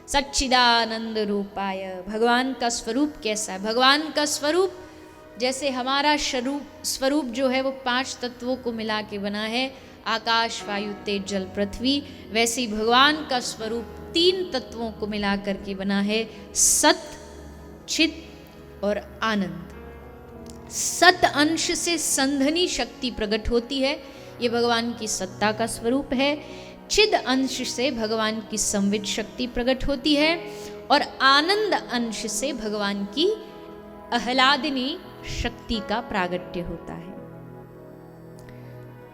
सच्चिदानंद रूपाय। भगवान का स्वरूप कैसा है? भगवान का स्वरूप जैसे हमारा स्वरूप जो है वो 5 तत्वों को मिला के बना है, आकाश वायु तेज जल पृथ्वी, वैसे ही भगवान का स्वरूप 3 तत्वों को मिला करके बना है, सत, चित और आनंद। सत अंश से संधनी शक्ति प्रकट होती है, ये भगवान की सत्ता का स्वरूप है। चिद अंश से भगवान की संविद शक्ति प्रकट होती है और आनंद अंश से भगवान की आह्लादिनी शक्ति का प्रागट्य होता है।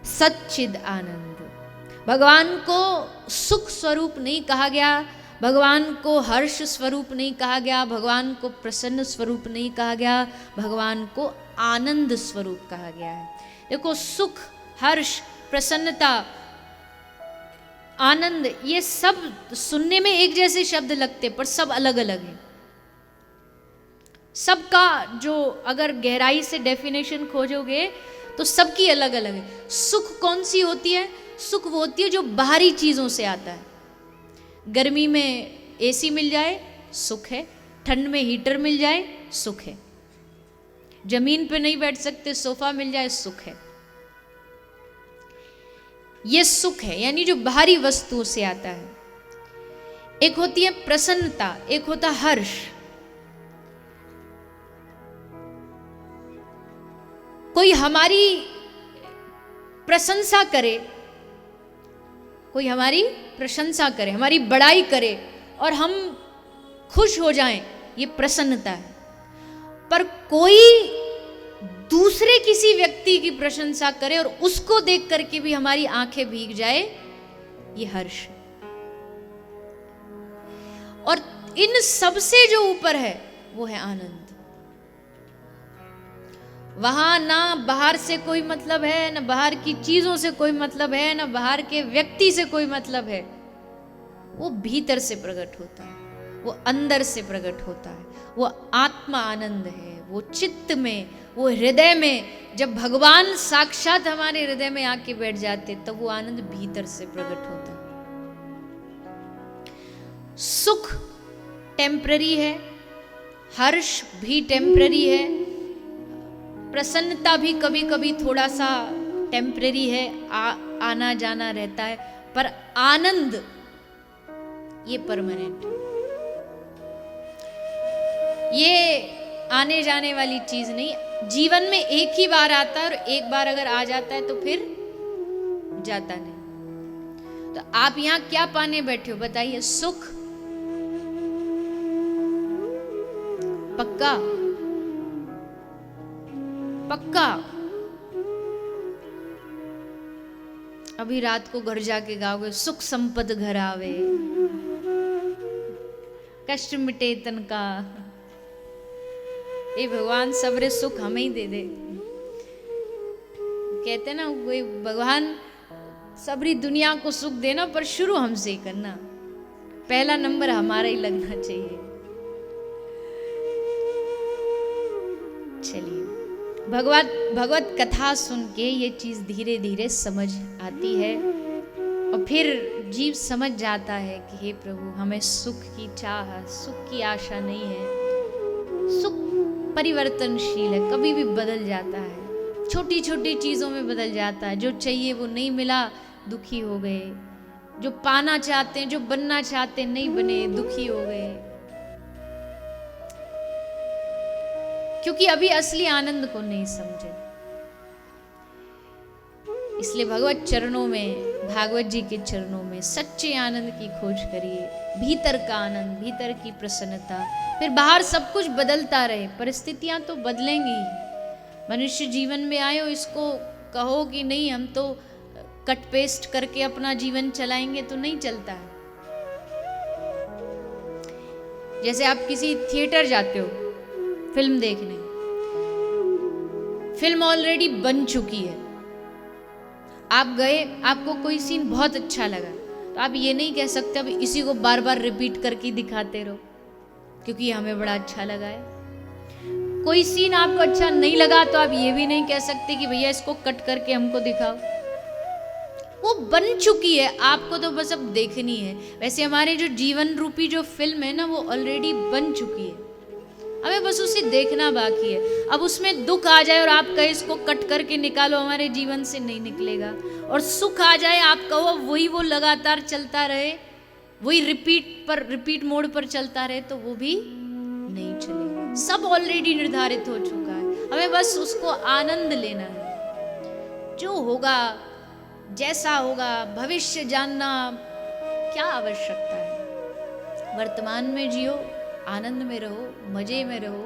सच्चिद आनंद। भगवान को सुख स्वरूप नहीं कहा गया, भगवान को हर्ष स्वरूप नहीं कहा गया, भगवान को प्रसन्न स्वरूप नहीं कहा गया, भगवान को आनंद स्वरूप कहा गया है। देखो, सुख, हर्ष, प्रसन्नता, आनंद, ये सब सुनने में एक जैसे शब्द लगते पर सब अलग अलग हैं। सबका जो अगर गहराई से डेफिनेशन खोजोगे तो सबकी अलग अलग है। सुख कौन सी होती है? सुख वो होती है जो बाहरी चीजों से आता है। गर्मी में एसी मिल जाए सुख है, ठंड में हीटर मिल जाए सुख है, जमीन पे नहीं बैठ सकते सोफा मिल जाए सुख है। ये सुख है, यानी जो बाहरी वस्तुओं से आता है। एक होती है प्रसन्नता, एक होता हर्ष। कोई हमारी प्रशंसा करे, कोई हमारी प्रशंसा करे, हमारी बड़ाई करे और हम खुश हो जाएं, ये प्रसन्नता है। पर कोई दूसरे किसी व्यक्ति की प्रशंसा करे और उसको देख करके भी हमारी आंखें भीग जाए, ये हर्ष है। और इन सबसे जो ऊपर है वो है आनंद। वहां ना बाहर से कोई मतलब है, ना बाहर की चीजों से कोई मतलब है, ना बाहर के व्यक्ति से कोई मतलब है। वो भीतर से प्रकट होता है, वो अंदर से प्रकट होता है। वो आत्मा आनंद है, वो चित्त में, वो हृदय में। जब भगवान साक्षात हमारे हृदय में आके बैठ जाते तब वो आनंद भीतर से प्रकट होता है। सुख टेम्पररी है, हर्ष भी टेम्पररी है, प्रसन्नता भी कभी कभी थोड़ा सा टेम्पररी है, आना जाना रहता है। पर आनंद ये परमानेंट है, ये आने जाने वाली चीज नहीं। जीवन में एक ही बार आता है और एक बार अगर आ जाता है तो फिर जाता नहीं। तो आप यहां क्या पाने बैठे हो बताइए? सुख पक्का पक्का। अभी रात को घर जाके गाओगे, सुख संपद घर आवे, कष्ट मिटे तन का। ये भगवान सबरे सुख हमें ही दे दे। कहते ना कोई भगवान सबरी दुनिया को सुख देना, पर शुरू हमसे ही करना। पहला नंबर हमारा ही लगना चाहिए। चलिए, भगवत कथा सुन के ये चीज धीरे धीरे समझ आती है और फिर जीव समझ जाता है कि हे प्रभु, हमें सुख की चाह, सुख की आशा नहीं है। सुख परिवर्तनशील है, कभी भी बदल जाता है, छोटी छोटी चीजों में बदल जाता है। जो चाहिए वो नहीं मिला, दुखी हो गए। जो पाना चाहते हैं, जो बनना चाहते हैं, नहीं बने, दुखी हो गए। क्योंकि अभी असली आनंद को नहीं समझे। इसलिए भगवत चरणों में, भागवत जी के चरणों में सच्चे आनंद की खोज करिए। भीतर का आनंद, भीतर की प्रसन्नता। फिर बाहर सब कुछ बदलता रहे, परिस्थितियां तो बदलेंगी। मनुष्य जीवन में आए हो, इसको कहो कि नहीं हम तो कट पेस्ट करके अपना जीवन चलाएंगे, तो नहीं चलता है। जैसे आप किसी थिएटर जाते हो फिल्म देखने, फिल्म ऑलरेडी बन चुकी है, आप गए, आपको कोई सीन बहुत अच्छा लगा, तो आप ये नहीं कह सकते अब इसी को बार बार रिपीट करके दिखाते रहो क्योंकि हमें बड़ा अच्छा लगा है। कोई सीन आपको अच्छा नहीं लगा तो आप ये भी नहीं कह सकते कि भैया इसको कट करके हमको दिखाओ। वो बन चुकी है, आपको तो बस अब देखनी है। वैसे हमारे जो जीवन रूपी जो फिल्म है ना, वो ऑलरेडी बन चुकी है, हमें बस उसे देखना बाकी है। अब उसमें दुख आ जाए और आप कहे इसको कट करके निकालो, हमारे जीवन से नहीं निकलेगा। और सुख आ जाए, आप कहो वही वो लगातार चलता रहे, वही रिपीट मोड पर चलता रहे, तो वो भी नहीं चलेगा। सब ऑलरेडी निर्धारित हो चुका है, हमें बस उसको आनंद लेना है। जो होगा, जैसा होगा, भविष्य जानना क्या आवश्यकता है। वर्तमान में जियो, आनंद में रहो, मजे में रहो।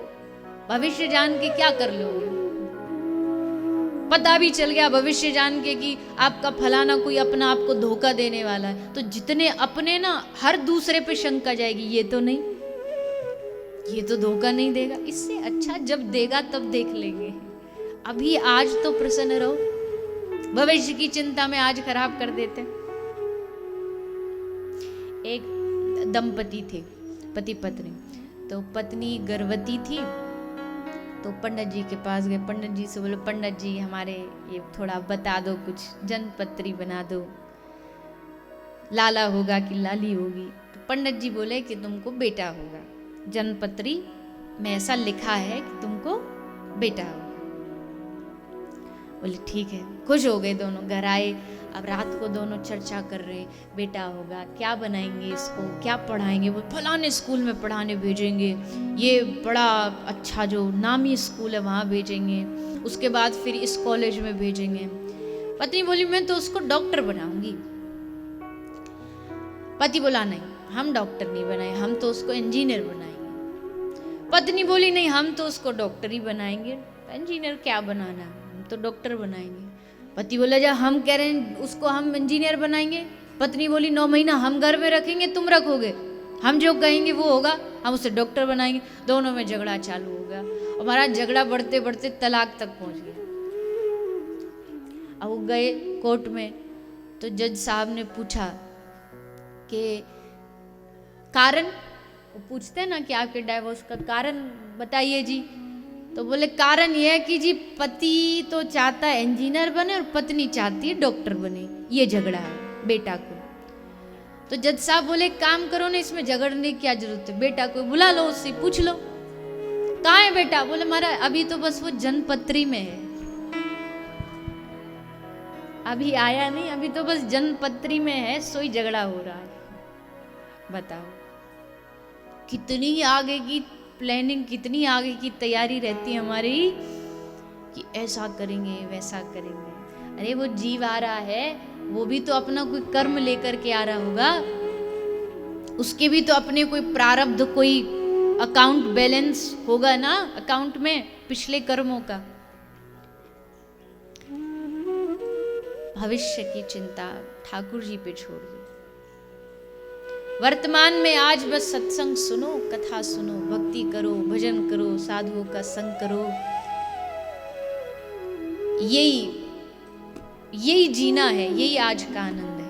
भविष्य जान के क्या कर लोगे? पता भी चल गया भविष्य जान के कि आपका फलाना कोई अपना आपको धोखा देने वाला है, तो जितने अपने ना, हर दूसरे पे शंका जाएगी, ये तो नहीं, ये तो धोखा नहीं देगा। इससे अच्छा जब देगा तब देख लेंगे, अभी आज तो प्रसन्न रहो। भविष्य की चिंता में आज खराब कर देते। एक दंपति थे, पति पत्नी, तो पत्नी गर्भवती थी, तो पंडित जी के पास गए। पंडित जी से बोले, पंडित जी हमारे ये थोड़ा बता दो, कुछ जन्मपत्री बना दो, लाला होगा कि लाली होगी। तो पंडित जी बोले कि तुमको बेटा होगा, जन्मपत्री में ऐसा लिखा है कि तुमको बेटा होगा। बोले ठीक है। खुश हो गए दोनों, घर आए। अब रात को दोनों चर्चा कर रहे, बेटा होगा, क्या बनाएंगे इसको, क्या पढ़ाएंगे। वो फलाने स्कूल में पढ़ाने भेजेंगे, ये बड़ा अच्छा जो नामी स्कूल है वहाँ भेजेंगे, उसके बाद फिर इस कॉलेज में भेजेंगे। पत्नी बोली मैं तो उसको डॉक्टर बनाऊंगी। पति बोला नहीं, हम डॉक्टर नहीं बनाए, हम तो उसको इंजीनियर बनाएंगे। पत्नी बोली नहीं, हम तो उसको डॉक्टर ही बनाएंगे, इंजीनियर क्या बनाना, हम तो डॉक्टर बनाएंगे। पति बोला जब हम कह रहे हैं उसको हम इंजीनियर बनाएंगे। पत्नी बोली 9 महीना हम घर में रखेंगे, तुम रखोगे, हम जो कहेंगे वो होगा, हम उसे डॉक्टर बनाएंगे। दोनों में झगड़ा चालू हो गया। हमारा झगड़ा बढ़ते बढ़ते तलाक तक पहुंच गया। अब वो गए कोर्ट में, तो जज साहब ने पूछा कि कारण, वो पूछते हैं ना कि आपके डाइवोर्स का कारण बताइए जी। तो बोले कारण यह है कि जी पति तो चाहता है इंजीनियर बने और पत्नी चाहती है डॉक्टर बने, ये झगड़ा है बेटा को। तो जज साहब बोले काम करो ना, इसमें झगड़ने की क्या जरूरत है, बेटा को बुला लो, उससे पूछ लो कहाँ है बेटा। बोले हमारा अभी तो बस वो जन्मपत्री में है, अभी आया नहीं, अभी तो बस जन्मपत्री में है, सोई झगड़ा हो रहा है। बताओ कितनी आगे की प्लानिंग, कितनी आगे की तैयारी रहती है हमारी कि ऐसा करेंगे वैसा करेंगे। अरे वो जीव आ रहा है, वो भी तो अपना कोई कर्म लेकर के आ रहा होगा, उसके भी तो अपने कोई प्रारब्ध, कोई अकाउंट बैलेंस होगा ना अकाउंट में पिछले कर्मों का। भविष्य की चिंता ठाकुर जी पे छोड़ दो। वर्तमान में आज बस सत्संग सुनो, कथा सुनो, भक्ति करो, भजन करो, साधुओं का संग करो। यही जीना है, यही आज का आनंद है।